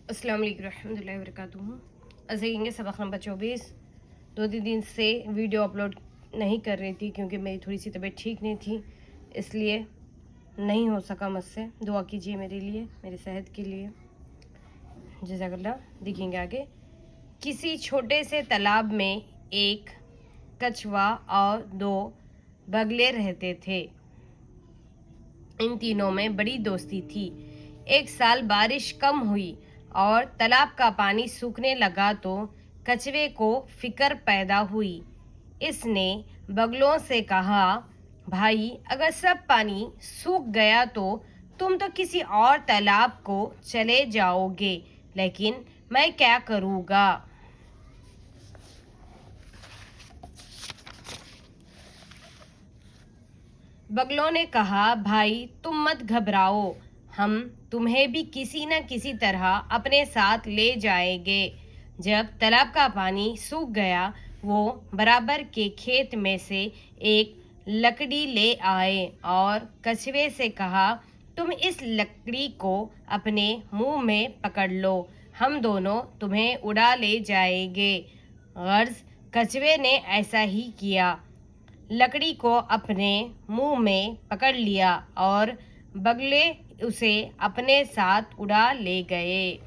अस्सलाम वालेकुम रहमतुल्लाहि व बरकातुहू। आज देखेंगे सबक नंबर 24। 2-3 दिन से वीडियो अपलोड नहीं कर रही थी क्योंकि मेरी थोड़ी सी तबीयत ठीक नहीं थी, इसलिए नहीं हो सका मुझसे। दुआ कीजिए मेरे लिए, मेरी सेहत के लिए। जज़ाकल्लाह। देखेंगे आगे। किसी छोटे से तालाब में एक कछुआ और 2 बगले रहते थे। इन तीनों में बड़ी दोस्ती थी। एक साल बारिश कम हुई और तालाब का पानी सूखने लगा तो कछुए को फिक्र पैदा हुई। इसने बगलों से कहा, भाई, अगर सब पानी सूख गया तो तुम तो किसी और तालाब को चले जाओगे, लेकिन मैं क्या करूँगा। बगलों ने कहा, भाई, तुम मत घबराओ, हम तुम्हें भी किसी न किसी तरह अपने साथ ले जाएंगे। जब तालाब का पानी सूख गया, वो बराबर के खेत में से एक लकड़ी ले आए और कछुए से कहा, तुम इस लकड़ी को अपने मुंह में पकड़ लो, हम दोनों तुम्हें उड़ा ले जाएंगे। गर्ज कछुए ने ऐसा ही किया। लकड़ी को अपने मुंह में पकड़ लिया और बगले उसे अपने साथ उड़ा ले गए।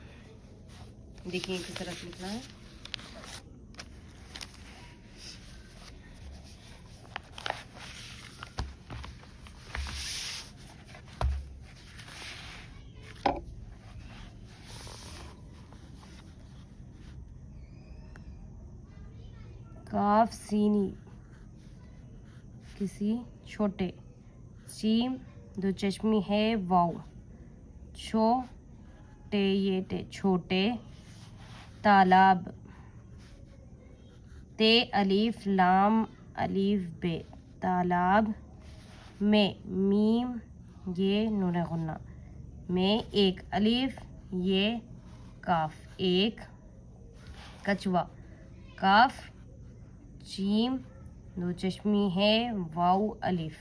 देखिए किस तरह से लिखना है। काफ सीनी किसी छोटे, सीम दो चश्मी है वाव, छोटे ये टे छोटे, तालाब, ते अलीफ लाम अलीफ बे, तालाब में, मीम ये नून गुन्ना, में एक अलीफ ये काफ, एक कछुआ, काफ जीम दो चश्मी है वाव अलीफ,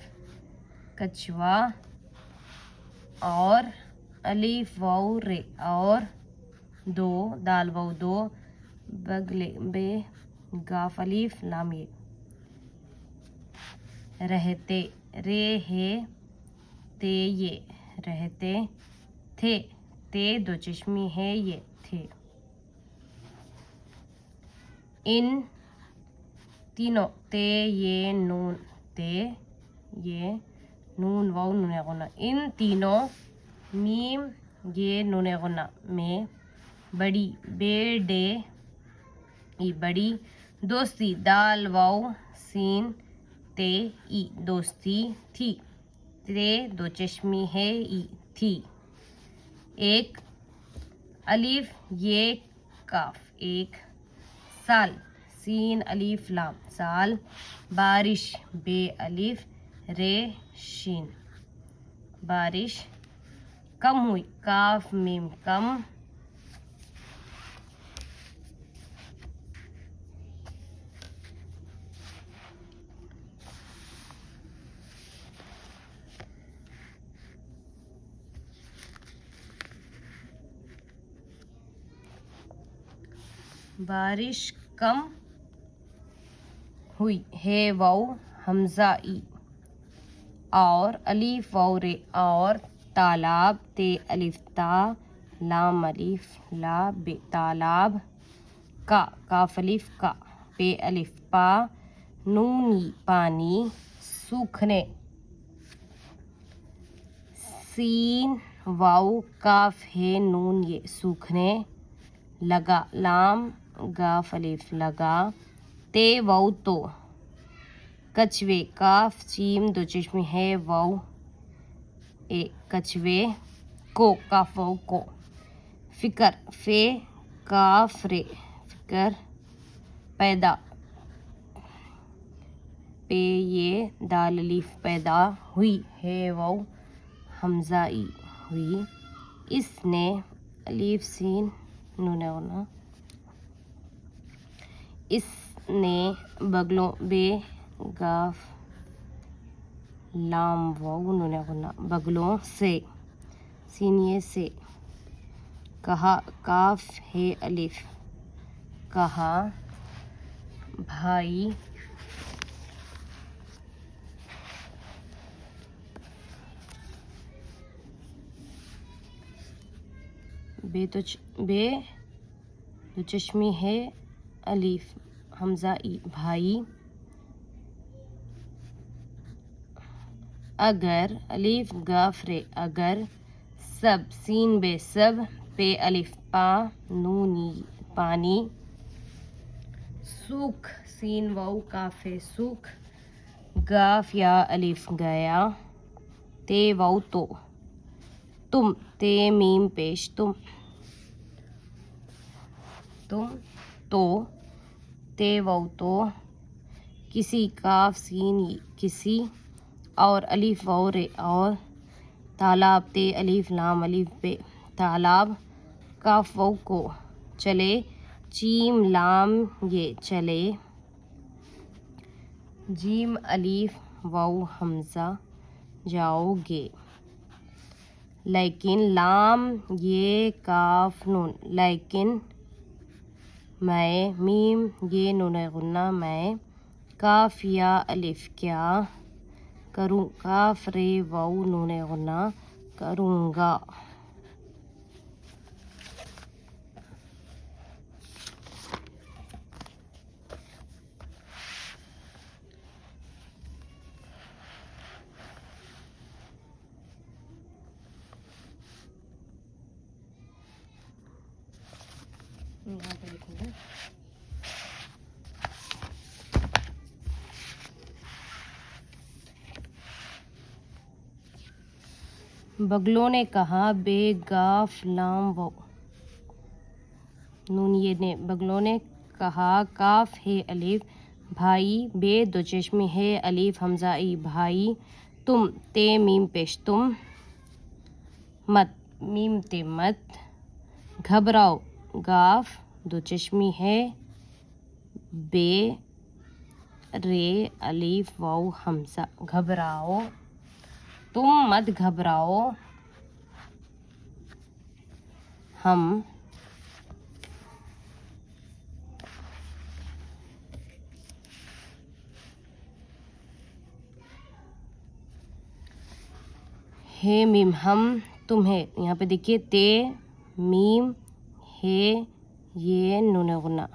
कछुआ, और अलीफ वाव रे, और 2 दाल वाव 2 बगले बे गाफ अलीफ लाम ये, रहते रे है ते ये, रहते थे, ते दो चश्मी है ये थे। इन तीनों, ते ये नून, ते ये नून वाव नून गुना, इन तीनों, मीम ये नून गुना, में बड़ी, बेडे ई बड़ी, दोस्ती, दाल वाव सीन ते ई दोस्ती थी, ते दो चश्मी है ई थी। एक अलीफ ये काफ, एक साल, सीन अलीफ लाम साल, बारिश बे अलीफ रे शीन, बारिश कम हुई, काफ मीम कम, बारिश कम हुई है वाव हमजा ई, और अलीफ वाव रे, और तालाब ते अलिफ ता लाम अलिफ ला बे, तालाब का, काफ अलिफ का, पे अलिफ पा, नूनी पानी, सूखने, सीन वाव काफ है नून ये, सूखने लगा, लाम गाफ अलिफ लगा, ते वाव तो, कछुए, काफ सीम दो चश्मे है वाव ए, कछुए को, काफ वाव को, फिकर फे काफ रे, फिकर पैदा, पे ये दाल अलीफ पैदा हुई है वाव हमजा ई हुई, इसने अलीफ सीन नून गुना, इसने बगलों बे गाफ लाम वाव नून गुना, बगलों से, सीनिये से, कहा, काफ है अलिफ, कहा भाई बे दो चश्मी है अलिफ हमजा ई, भाई अगर अलिफ गाफ रे अगर, सब सीन बे सब, पे अलिफ पा, नूनी पानी, सूख सीन वाउ काफे सूख, गाफ या अलिफ गया, ते वाउ तो, तुम ते मीम पेश तुम तो, ते वाउ तो, किसी काफ सीन किसी, और अलिफ वाउ रे और, तालाब ते अलिफ लाम अलिफ बे, तालाब काफ वाउ को, चले जीम लाम ये चले, जीम अलिफ वाउ हमजा जाओगे, लेकिन लाम ये काफ नून, लेकिन मैं, मीम ये नून गुन्ना मैं, काफ या अलिफ क्या करूँ, काफ रे वाउ नून गुन्ना करूँगा। यहाँ पे लिखूंगा बगलों ने कहा, बेगाफ लाम वो नून ये ने, बगलों ने कहा, काफ है अलिफ, भाई बे दो चश्मे है अलिफ हमजा ई, भाई तुम ते मीम पेश तुम, मत मीम ते मत, घबराओ गाफ दो चश्मी है, बे रे अलिफ वाउ हमजा, घबराओ, तुम मत घबराओ, हम हे मीम हम तुम्हें, यहाँ पे देखिए ते मीम हे ये नून गुना,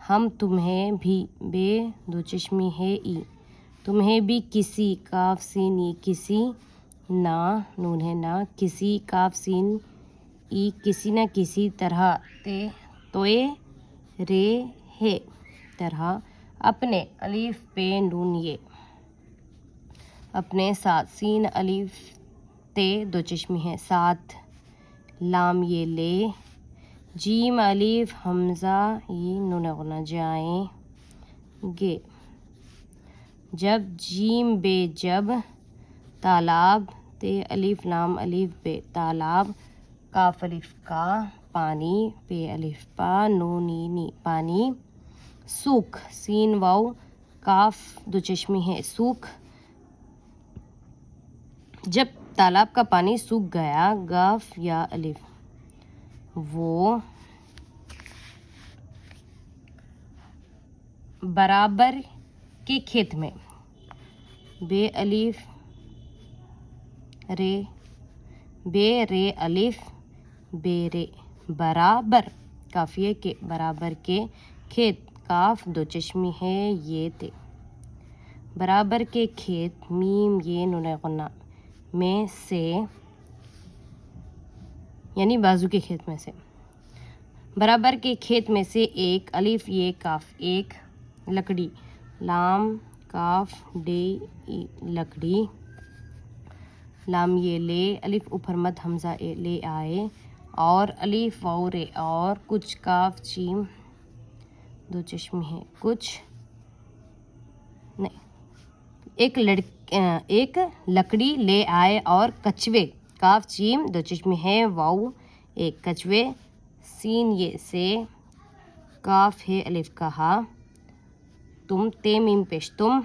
हम तुम्हें भी, बे दो चश्मी है ई, तुम्हें भी किसी काफ सीन ई किसी, ना नून है ना, किसी काफ सीन ई किसी न किसी तरह, ते तोए रे है तरह, अपने अलिफ पे नून ये, अपने साथ सीन अलिफ ते दो चश्मी है साथ, लाम ये ले, जीम अलिफ हमजा ये नून गुना जाएंगे, जब जीम बे जब, तालाब ते अलिफ लाम अलिफ बे तालाब, काफ अलिफ का, पानी पे अलिफ पा नूनी नी पानी, सूख सीन वाउ काफ दो चश्मी है सूख, जब तालाब का पानी सूख गया, गाफ या अलिफ वो बराबर के खेत में, बे अलिफ रे, बे रे अलिफ बेरे, बराबर काफिए के बराबर के, खेत काफ दो चश्मी है ये ते, बराबर के खेत मीम ये नून गुन्ना में से, यानी बाजू के खेत में से, बराबर के खेत में से एक, अलिफ ये काफ एक, लकड़ी लाम काफ डे ई लकड़ी, लाम ये ले अलिफ ऊपर मत हमजा ए ले आए, और अलिफ वाउ रे और, कुछ काफ चीम दो चश्मी है कुछ नहीं, एक लकड़ी ले आए, और कछुए काफ चीम दो चश्मी है वाउ एक, कछुए सीन ये से, काफ है अलिफ कहा, तुम ते मीम पेश तुम,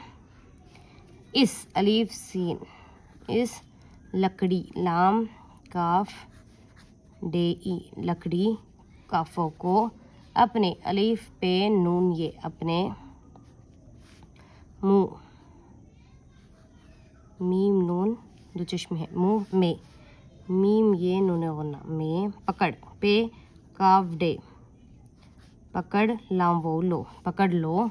इस अलिफ सीन इस, लकड़ी लाम काफ डे ई लकड़ी, काफों को अपने, अलिफ पे नून ये अपने, मुंह, मीम नून दो चश्मे है, मुंह में, मीम ये नून गुन्ना में, पकड़, पे काफ डे पकड़, लाम वो लो पकड़ लो,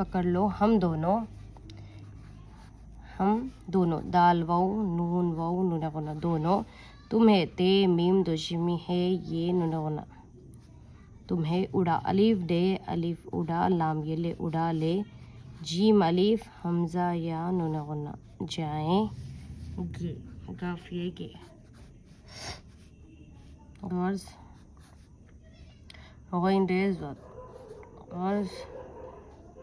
पकड़ लो, हम दोनों, दाल वाऊ नून गुना दोनों, तुम्हें, ते मीम दोशिमी है ये नून गुना, तुम्हें उड़ा, अलिफ डे अलिफ उड़ा, लाम ये ले उड़ा ले, जीम अलिफ हमजा या नून गुना जाएंगे, गाफ ये गे, गर्ज डेज गर्ज,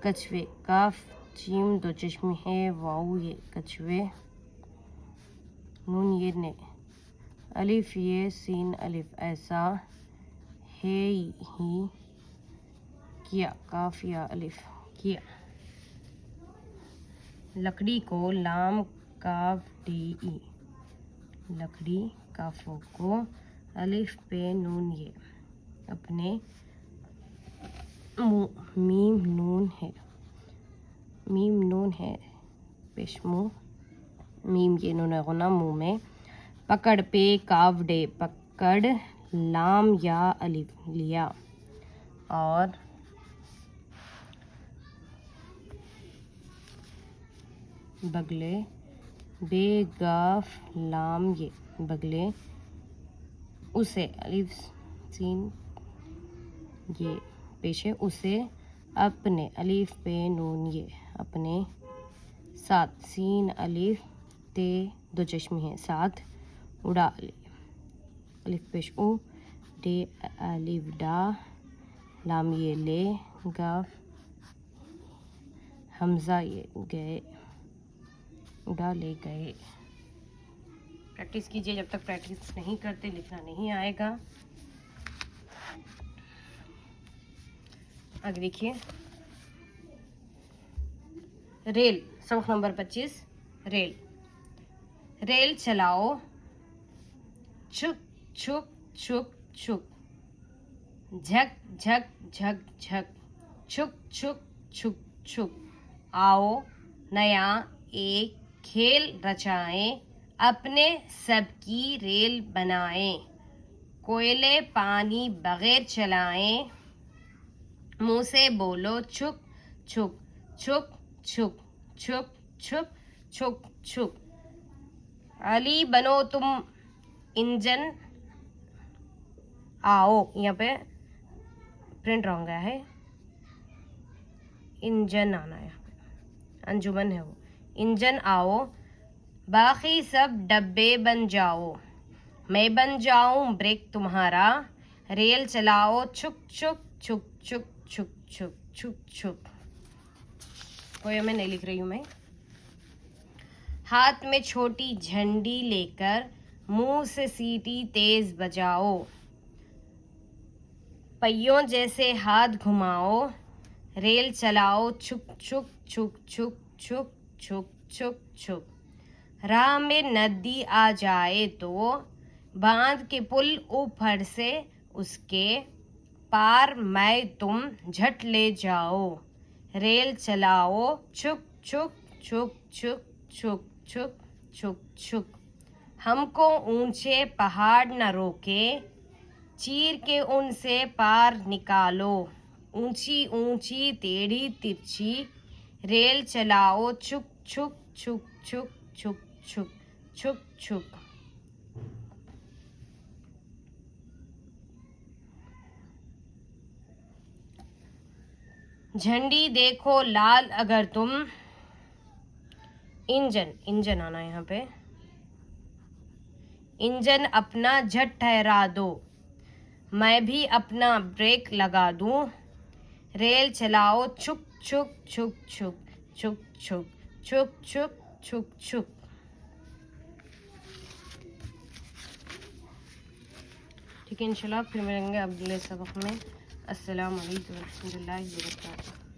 कछवे, काफ जीम दो चश्मे है, वाऊ ये कछवे, नून ये ने, अलिफ ये सीन अलिफ ऐसा, है ही किया, काफ या अलिफ किया, लकड़ी को, लाम काफ डी ई लकड़ी, काफों को, अलिफ पे नून ये अपने, मुंह, मीम नून है पेश मुंह, मीम ये नून गुना मुंह में, पकड़, पे काफ डे पकड़, लाम या अलिफ लिया, और बगले, बेगाफ लाम ये बगले, उसे, अलिफ सीन ये पेशे, उसे, अपने, अलिफ पे नून ये अपने, साथ, सीन अलिफ ते दो चश्मे हैं, साथ, उड़ा, अलिफ पेश उ, डे अलिफ डा, लाम ये ले, गाफ हमजा ये गए, उड़ा ले गए। प्रैक्टिस कीजिए, जब तक प्रैक्टिस नहीं करते लिखना नहीं आएगा। आगे देखिए, रेल, सबक नंबर 25, रेल, रेल चलाओ, छुक छुक छुक छुक, झक झक झक झक, छुक छुक छुक छुक, आओ नया एक खेल रचाएं, अपने सबकी रेल बनाएं, कोयले पानी बगैर चलाएं, मुंह से बोलो छुक छुक छुक छुक छुक छुक छुक छुक, अली बनो तुम इंजन, आओ, यहाँ पे प्रिंट रॉन्ग गया है, इंजन आना है, अंजुमन है वो, इंजन आओ, बाकी सब डब्बे बन जाओ, मैं बन जाऊं ब्रेक तुम्हारा, रेल चलाओ छुक छुक छुक छुक छुक छुक छुक छुक। कोई मैं नहीं लिख रही हूँ मैं। हाथ में छोटी झंडी लेकर मुंह से सीटी तेज बजाओ, पहियों जैसे हाथ घुमाओ, रेल चलाओ छुक छुक छुक छुक छुक छुक छुक छुक, राह में नदी आ जाए तो बांध के पुल ऊपर से उसके पार मैं तुम झट ले जाओ, रेल चलाओ छुक छुक छुक छुक छुक छुक छुक छुक, हमको ऊंचे पहाड़ न रोके, चीर के उनसे पार निकालो, ऊंची ऊंची टेढ़ी तिरछी, रेल चलाओ छुक छुक छुक छुक छुक छुक छुक छुक। झंडी देखो लाल अगर तुम, इंजन, इंजन आना यहाँ पे, इंजन अपना झट ठहरा दो, मैं भी अपना ब्रेक लगा दूं, रेल चलाओ छुक छुक छुक छुक छुक छुक छुक छुक छुक छुक। ठीक है, इंशाल्लाह फिर मिलेंगे अगले सबक में। अस्सलाम वालेकुम रहमतुल्लाहि व बरकातुहू।